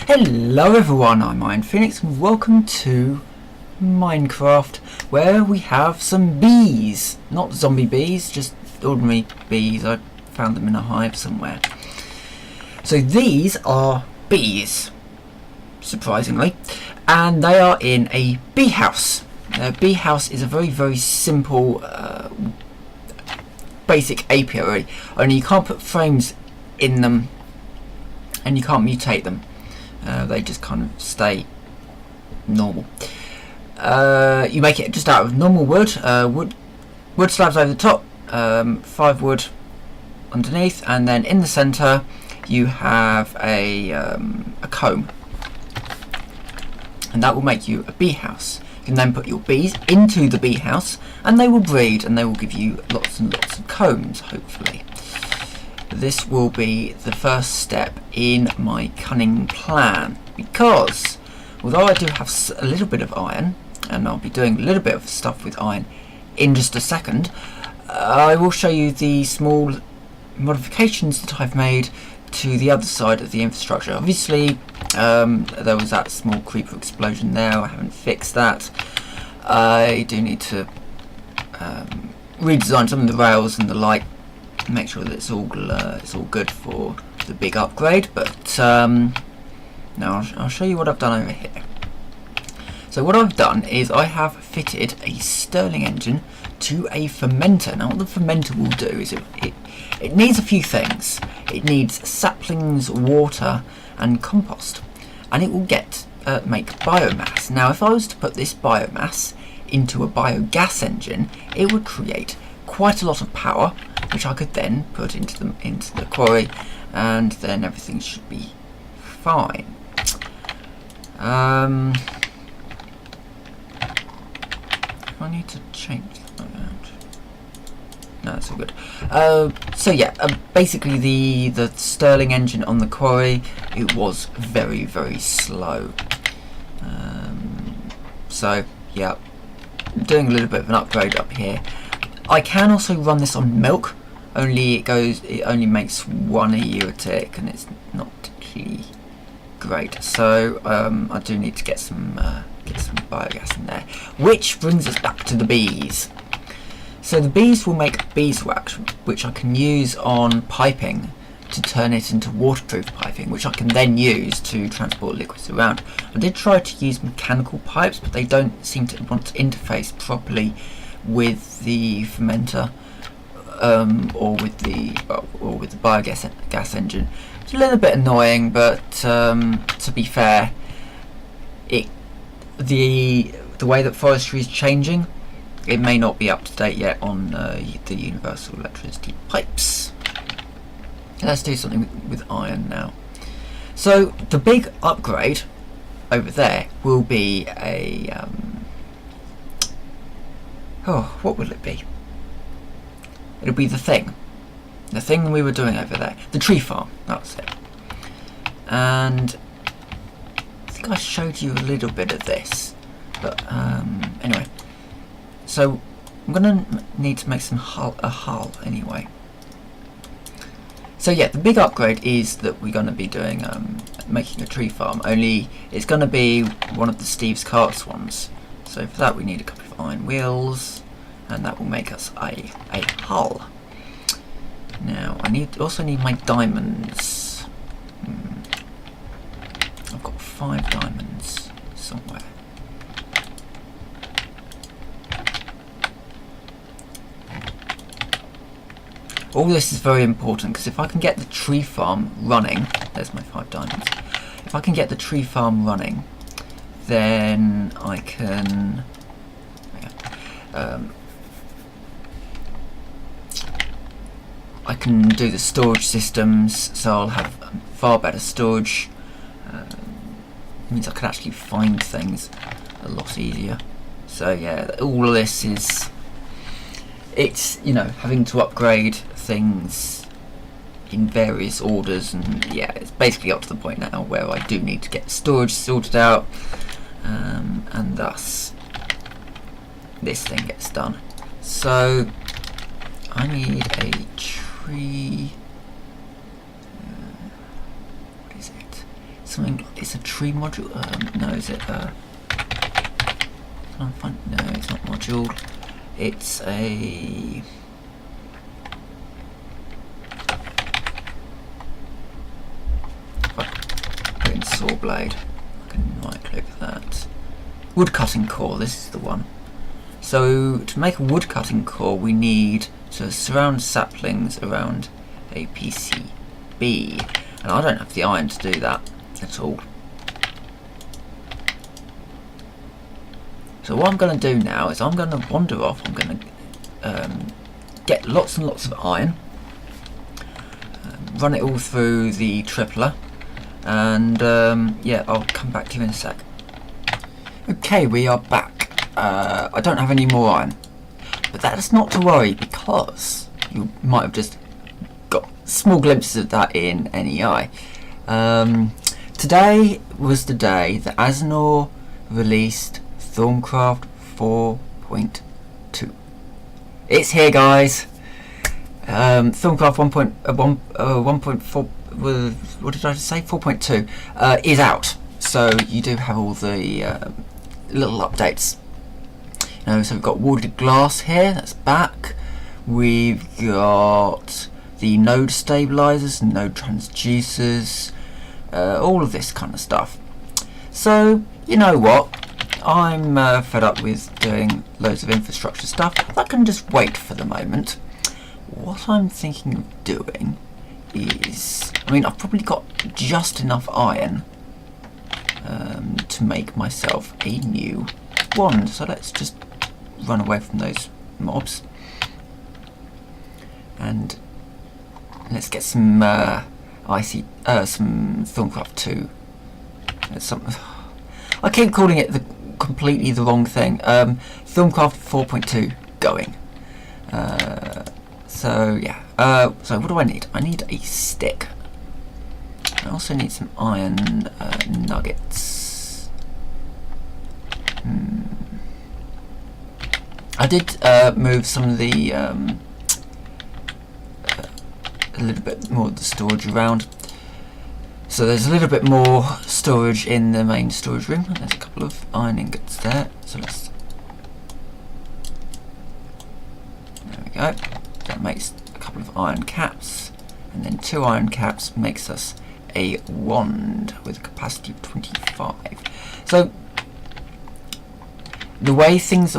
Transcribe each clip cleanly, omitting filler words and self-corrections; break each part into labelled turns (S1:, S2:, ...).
S1: Hello everyone, I'm Iron Phoenix and welcome to Minecraft, where we have some bees. Not zombie bees, just ordinary bees. I found them in a hive somewhere. So these are bees, surprisingly, and they are in a bee house. A bee house is a very simple basic apiary, only you can't put frames in them and you can't mutate them. They just kind of stay normal. You make it just out of normal wood, wood slabs over the top, 5 wood underneath, and then in the centre you have a comb, and that will make you a bee house. You can then put your bees into the bee house and they will breed and they will give you lots and lots of combs, hopefully. This will be the first step in my cunning plan, because although I do have a little bit of iron, and I'll be doing a little bit of stuff with iron in just a second, I will show you the small modifications that I've made to the other side of the infrastructure. Obviously there was that small creeper explosion there. I haven't fixed that. I do need to redesign some of the rails and the light, make sure that it's all good for the big upgrade. But now I'll show you what I've done over here. So what I've done is I have fitted a Stirling engine to a fermenter. Now what the fermenter will do is it needs a few things. It needs saplings, water and compost, and it will make biomass. Now if I was to put this biomass into a biogas engine, it would create quite a lot of power, which I could then put into the quarry, and then everything should be fine. I need to change that around. No, that's all good. So yeah, basically the Stirling engine on the quarry, it was very slow. So yeah, doing a little bit of an upgrade up here. I can also run this on milk, only it only makes 1 a year a tick, and it's not particularly great. So I do need to get some biogas in there, which brings us back to the bees. So the bees will make beeswax, which I can use on piping to turn it into waterproof piping, which I can then use to transport liquids around. I did try to use mechanical pipes, but they don't seem to want to interface properly with the fermenter, or with the biogas engine. It's a little bit annoying, but to be fair, the way that forestry is changing, it may not be up to date yet on the universal electricity pipes. Let's do something with iron now. So the big upgrade over there will be a what will it be? It'll be the thing we were doing over there, the tree farm. That's it. And I think I showed you a little bit of this, but anyway. So I'm gonna need to make a hull anyway. So yeah, the big upgrade is that we're gonna be doing making a tree farm. Only it's gonna be one of the Steve's Carts ones. So for that we need a couple of iron wheels, and that will make us a hull. Now I also need my diamonds. I've got 5 diamonds somewhere. All this is very important, because if I can get the tree farm running, there's my 5 diamonds. If I can get the tree farm running, then I can do the storage systems, so I'll have far better storage. It means I can actually find things a lot easier. So yeah, all of this is, it's, you know, having to upgrade things in various orders, and yeah, it's basically up to the point now where I do need to get storage sorted out, and thus this thing gets done. So I need a tree. What is it? something. It's a tree module. No, is it? No, it's not module. It's a. If I put in saw blade, I can right click that. Wood cutting core. This is the one. So to make a wood cutting core, we need to surround saplings around a PCB, and I don't have the iron to do that at all. So what I'm going to do now is I'm going to wander off. I'm going to get lots and lots of iron, run it all through the tripler, and yeah, I'll come back to you in a sec. Okay, we are back. I don't have any more iron, but that's not to worry, because you might have just got small glimpses of that in NEI. Today was the day that Asinor released Thaumcraft 4.2. It's here, guys. Thaumcraft 1.4, what did I say? 4.2 is out. So you do have all the little updates. So we've got warded glass here, that's back. We've got the node stabilizers, node transducers, all of this kind of stuff. So, you know what? I'm fed up with doing loads of infrastructure stuff. That can just wait for the moment. What I'm thinking of doing is, I mean, I've probably got just enough iron to make myself a new wand. So let's just run away from those mobs and let's get some some Thaumcraft 2. I keep calling it completely the wrong thing. Thaumcraft 4.2 going. So yeah. So what do I need? I need a stick. I also need some iron nuggets. I did move some of the a little bit more of the storage around, so there's a little bit more storage in the main storage room, and there's a couple of iron ingots there. So there we go. That makes a couple of iron caps, and then 2 iron caps makes us a wand with a capacity of 25. So the way things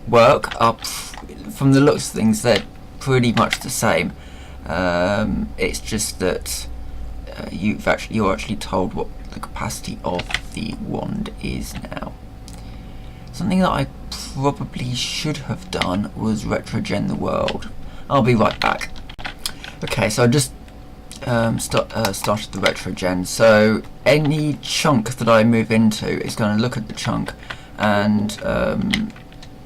S1: work up, from the looks of things, they're pretty much the same. It's just that you're actually told what the capacity of the wand is now. Something that I probably should have done was retrogen the world. I'll be right back. Okay, so I just started the retrogen. So any chunk that I move into is going to look at the chunk and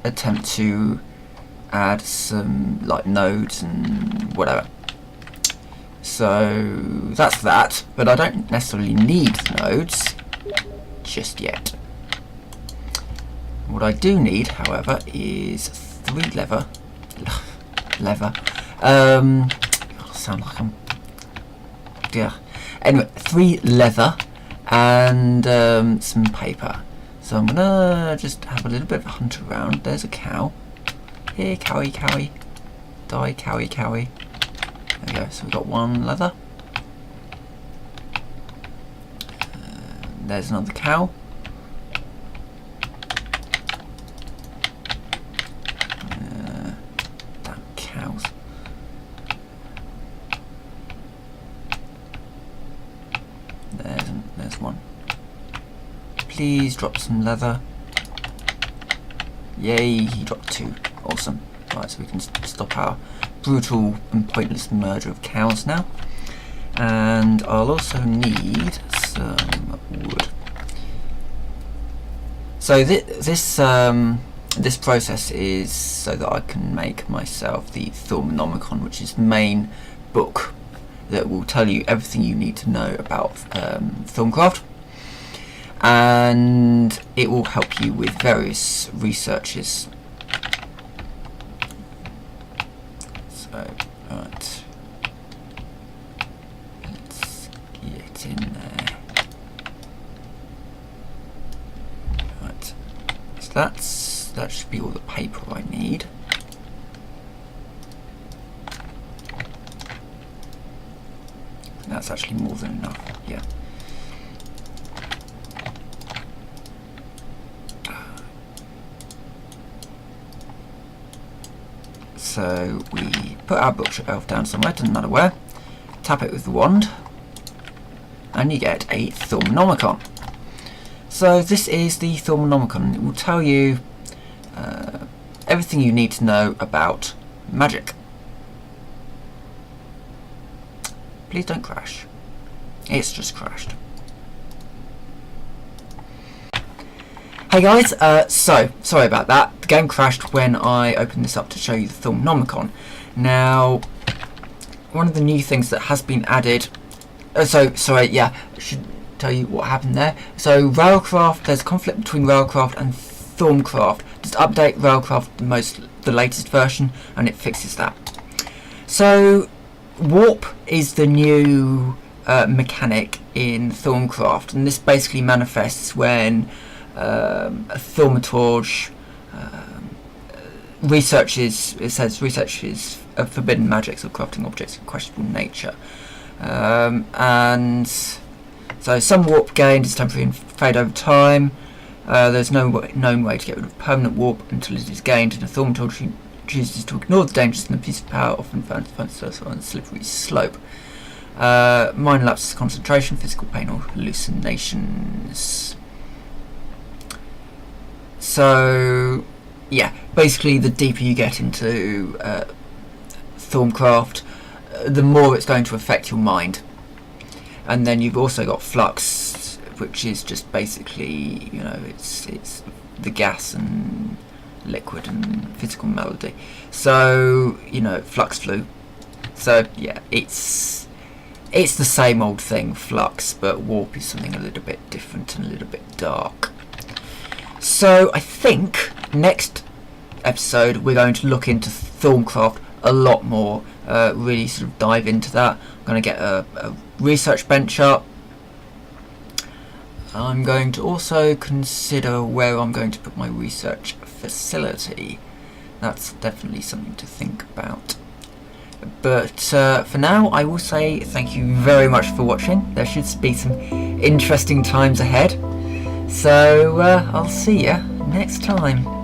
S1: attempt to add some like nodes and whatever. So that's that, but I don't necessarily need nodes just yet. What I do need, however, is 3 leather. I sound like I'm, yeah. Anyway, 3 leather and some paper. So I'm gonna just have a little bit of a hunt around. There's a cow. Here, cowie, cowie. Die, cowie, cowie. There we go. So we've got 1 leather. There's another cow. Damn cows. There's 1. Please drop some leather. Yay, he dropped 2. Awesome. Right, so we can stop our brutal and pointless murder of cows now. And I'll also need some wood. So this process is so that I can make myself the Thaumonomicon, which is the main book that will tell you everything you need to know about Thaumcraft. And it will help you with various researches. So, right, let's get in there. So that should be all the paper I need. That's actually more than enough, yeah. So we put our bookshelf down somewhere, doesn't matter where, tap it with the wand, and you get a Thaumcraft. So this is the Thaumcraft. It will tell you everything you need to know about magic. Please don't crash. It's just crashed. Hey guys, so sorry about that. The game crashed when I opened this up to show you the Thaumcraft. Now, one of the new things that has been added. I should tell you what happened there. So Railcraft, there's a conflict between Railcraft and Thaumcraft. Just update Railcraft the latest version, and it fixes that. So warp is the new mechanic in Thaumcraft, and this basically manifests when a thaumaturge researches forbidden magics or crafting objects of questionable nature, and so some warp gained is temporary and fade over time. There's no known way to get rid of permanent warp until it is gained, and a thaumaturge chooses to ignore the dangers, and the piece of power often finds itself on a slippery slope. Minor lapses of concentration, physical pain, or hallucinations. So, yeah, basically the deeper you get into Thaumcraft, the more it's going to affect your mind. And then you've also got flux, which is just basically, you know, it's the gas and liquid and physical melody. So, you know, flux flu. So yeah, it's the same old thing, flux, but warp is something a little bit different and a little bit dark. So I think next episode we're going to look into Thaumcraft a lot more, really sort of dive into that. I'm going to get a research bench up. I'm going to also consider where I'm going to put my research facility. That's definitely something to think about. But for now, I will say thank you very much for watching. There should be some interesting times ahead. So I'll see you next time.